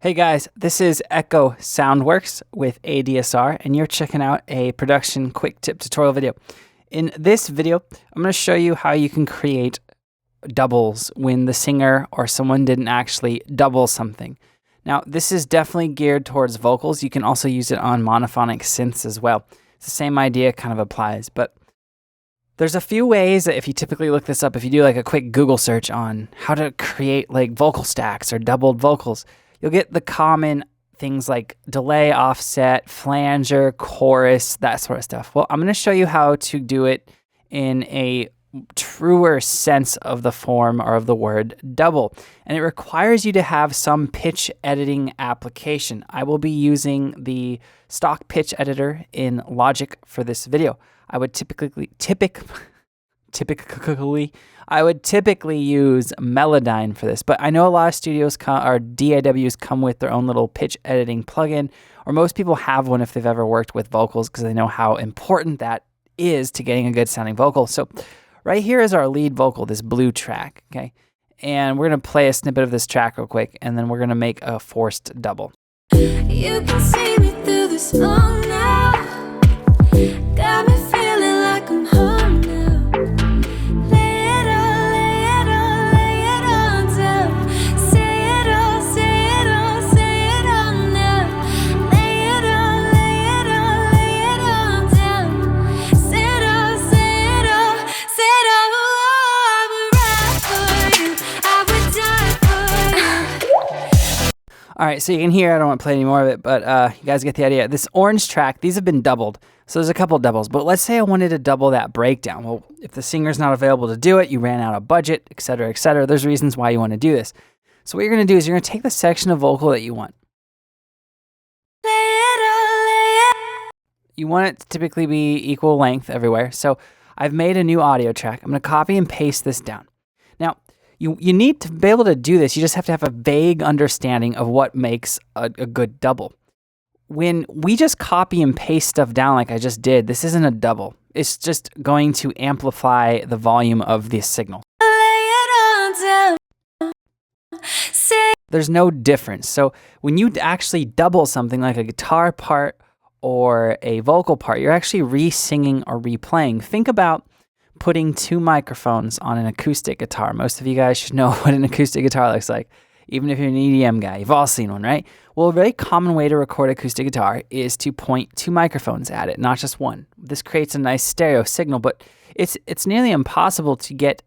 Hey guys, this is Echo Soundworks with ADSR, and you're checking out a production quick tip tutorial video. In this video, I'm going to show you how you can create doubles when the singer or someone didn't actually double something. Now, this is definitely geared towards vocals. You can also use it on monophonic synths as well. It's the same idea kind of applies, but there's a few ways that if you typically look this up, if you do like a quick Google search on how to create like vocal stacks or doubled vocals, you'll get the common things like delay, offset, flanger, chorus, that sort of stuff. Well, I'm going to show you how to do it in a truer sense of the form or of the word double. And it requires you to have some pitch editing application. I will be using the stock pitch editor in Logic for this video. I would typically use Melodyne for this, but I know a lot of studios or DAWs come with their own little pitch editing plugin, or most people have one if they've ever worked with vocals because they know how important that is to getting a good sounding vocal. So right here is our lead vocal, this blue track, okay? And we're going to play a snippet of this track real quick, and then we're going to make a forced double. You can see me through the smoke now. Got me feeling like I'm home now. Lay it on, lay it on, lay it on down. Say it all, say it all, say it all now. Lay it on, lay it on, lay it on down. Say it all, say it all, say it all. I would ride for you, I would die for you. All right, so you can hear, I don't want to play any more of it, but you guys get the idea. This orange track, these have been doubled. So there's a couple doubles, but let's say I wanted to double that breakdown. Well, if the singer's not available to do it, you ran out of budget, etc., etc., there's reasons why you want to do this. So what you're going to do is you're going to take the section of vocal that you want. Lay it on, lay it. You want it to typically be equal length everywhere. So I've made a new audio track. I'm going to copy and paste this down. Now, you need to be able to do this. You just have to have a vague understanding of what makes a good double. When we just copy and paste stuff down like I just did, this isn't a double. It's just going to amplify the volume of the signal. Lay it on down. Say There's no difference. So when you actually double something like a guitar part or a vocal part, you're actually re-singing or replaying. Think about putting two microphones on an acoustic guitar. Most of you guys should know what an acoustic guitar looks like. Even if you're an EDM guy, you've all seen one, right? Well, a very common way to record acoustic guitar is to point two microphones at it, not just one. This creates a nice stereo signal, but it's nearly impossible to get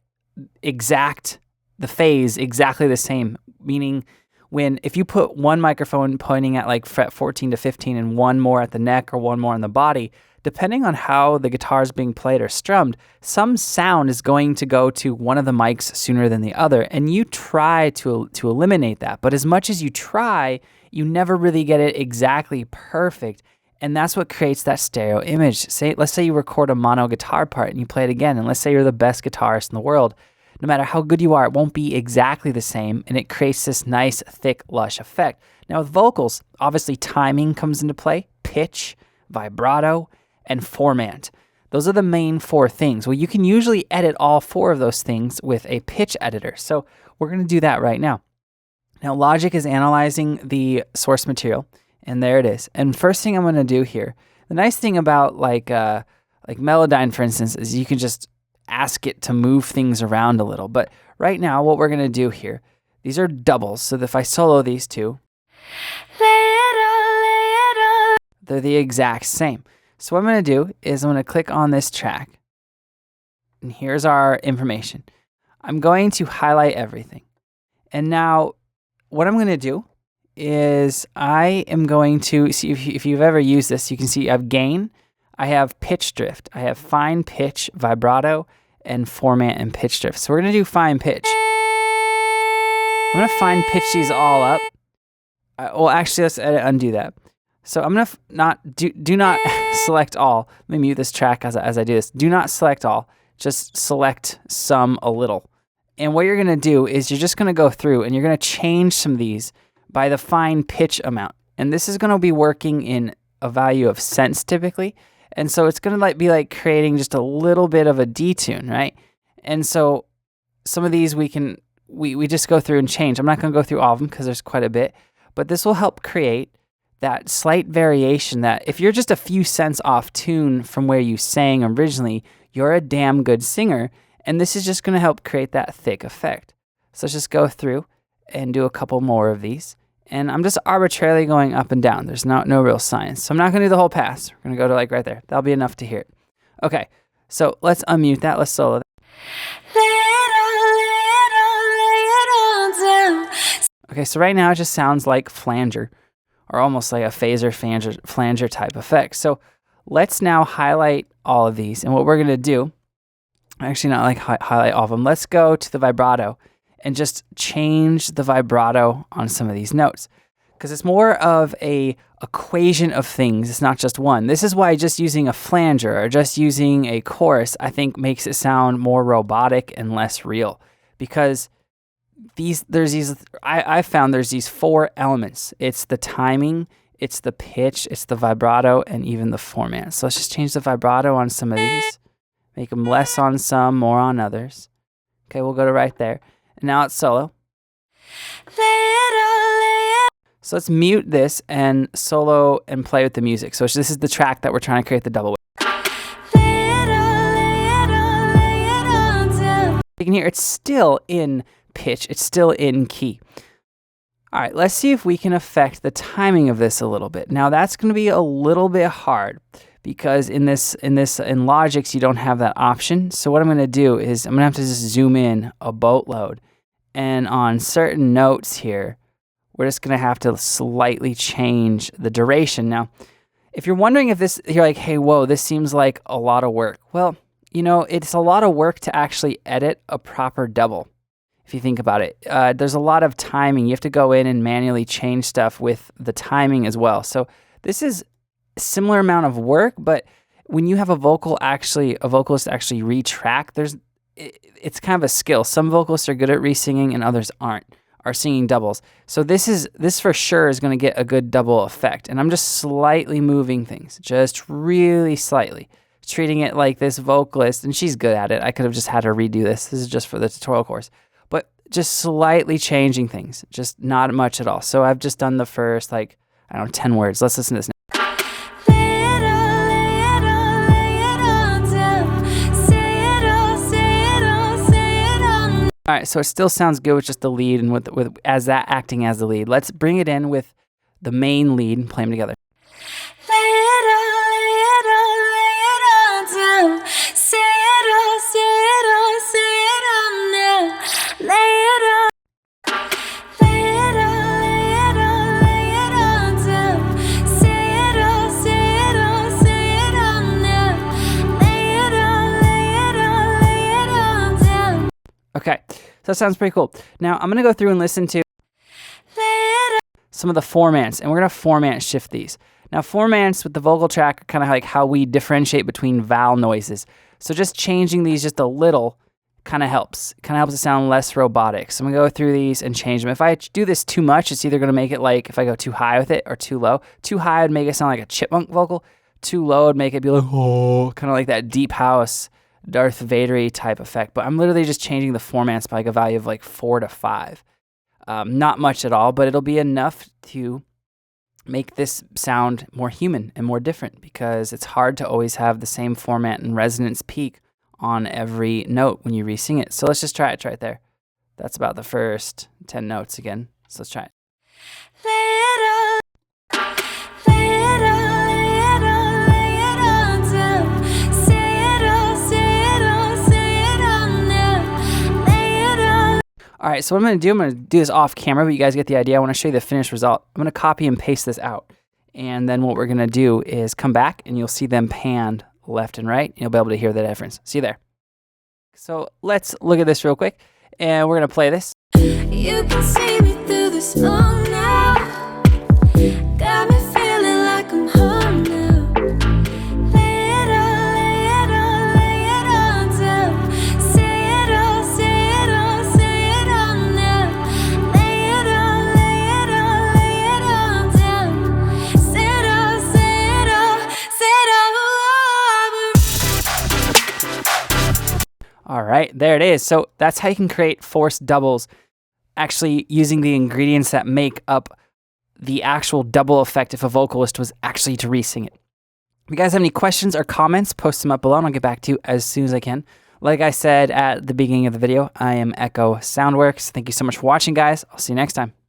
the phase exactly the same. Meaning, if you put one microphone pointing at like fret 14 to 15 and one more at the neck or one more on the body, depending on how the guitar is being played or strummed, some sound is going to go to one of the mics sooner than the other, and you try to eliminate that. But as much as you try, you never really get it exactly perfect, and that's what creates that stereo image. Let's say you record a mono guitar part and you play it again, and let's say you're the best guitarist in the world. No matter how good you are, it won't be exactly the same, and it creates this nice, thick, lush effect. Now with vocals, obviously timing comes into play, pitch, vibrato, and format. Those are the main four things. Well, you can usually edit all four of those things with a pitch editor. So we're going to do that right now. Now Logic is analyzing the source material, and there it is. And first thing I'm going to do here, the nice thing about like Melodyne, for instance, is you can just ask it to move things around a little. But right now, what we're going to do here, these are doubles. So if I solo these two, lay it on, lay it on. they're the exact same. So what I'm going to do is I'm going to click on this track, and here's our information. I'm going to highlight everything. And now what I'm going to do is I am going to see if you've ever used this, you can see I have gain, I have pitch drift, I have fine pitch, vibrato, and format and pitch drift. So we're going to do fine pitch. I'm going to fine pitch these all up. Well, actually, let's undo that. So I'm going to do not select all. Let me mute this track as I do this. Do not select all. Just select some a little. And what you're going to do is you're just going to go through and you're going to change some of these by the fine pitch amount. And this is going to be working in a value of cents typically. And so it's going to be like creating just a little bit of a detune, right? And so some of these we just go through and change. I'm not going to go through all of them because there's quite a bit. but this will help create that slight variation that if you're just a few cents off tune from where you sang originally, you're a damn good singer, and this is just going to help create that thick effect. So let's just go through and do a couple more of these. And I'm just arbitrarily going up and down. There's no real science. So I'm not going to do the whole pass. We're going to go to like right there. That'll be enough to hear it. Okay, so let's unmute that. Let's solo that. Okay, so right now it just sounds like flanger, or almost like a phaser flanger type effect. So let's now highlight all of these. And what we're going to do, actually not like highlight all of them. Let's go to the vibrato and just change the vibrato on some of these notes, because it's more of a equation of things. It's not just one. This is why just using a flanger or just using a chorus, I think, makes it sound more robotic and less real, because I found there's these 4 elements. It's the timing, it's the pitch, it's the vibrato, and even the format. So let's just change the vibrato on some of these, make them less on some, more on others. Okay, we'll go to right there. And now it's solo. So let's mute this and solo and play with the music. So this is the track that we're trying to create the double with. You can hear it's still in pitch. It's still in key. All right, let's see if we can affect the timing of this a little bit. Now that's going to be a little bit hard, because in Logix you don't have that option. So what I'm going to do is I'm going to have to just zoom in a boatload. And on certain notes here, we're just going to have to slightly change the duration. Now, if you're wondering if you're like, hey, whoa, this seems like a lot of work. Well, it's a lot of work to actually edit a proper double. If you think about it, there's a lot of timing. You have to go in and manually change stuff with the timing as well. So this is a similar amount of work, but when you have a vocalist actually retrack, it's kind of a skill. Some vocalists are good at re-singing and others aren't, are singing doubles. So this for sure is going to get a good double effect. And I'm just slightly moving things, just really slightly, treating it like this vocalist, and she's good at it. I could have just had her redo this. This is just for the tutorial course. But just slightly changing things, just not much at all. So I've just done the first, 10 words. Let's listen to this now. All right, so it still sounds good with just the lead and with as that acting as the lead. Let's bring it in with the main lead and play them together. Okay, so that sounds pretty cool. Now I'm gonna go through and listen to some of the formats, and we're gonna format shift these. Now formats with the vocal track are kind of like how we differentiate between vowel noises. So just changing these just a little kind of helps. It kind of helps it sound less robotic. So I'm gonna go through these and change them. If I do this too much, it's either gonna make it like if I go too high with it or too low. Too high would make it sound like a chipmunk vocal. Too low would make it be like, oh, kind of like that deep house Darth Vader-y type effect. But I'm literally just changing the formats by like a value of like 4 to 5. Not much at all, but it'll be enough to make this sound more human and more different, because it's hard to always have the same format and resonance peak on every note when you re-sing it. So let's just try it right there. That's about the first 10 notes again. So let's try it. All right, so what I'm going to do this off camera, but you guys get the idea. I want to show you the finished result. I'm going to copy and paste this out. And then what we're going to do is come back, and you'll see them panned left and right. And you'll be able to hear the difference. See you there. So let's look at this real quick, and we're going to play this. You can see me through the smoke now. Got me feeling like I'm home now. All right, there it is. So that's how you can create forced doubles, actually using the ingredients that make up the actual double effect if a vocalist was actually to re-sing it. If you guys have any questions or comments, post them up below and I'll get back to you as soon as I can. Like I said at the beginning of the video, I am Echo Soundworks. Thank you so much for watching, guys. I'll see you next time.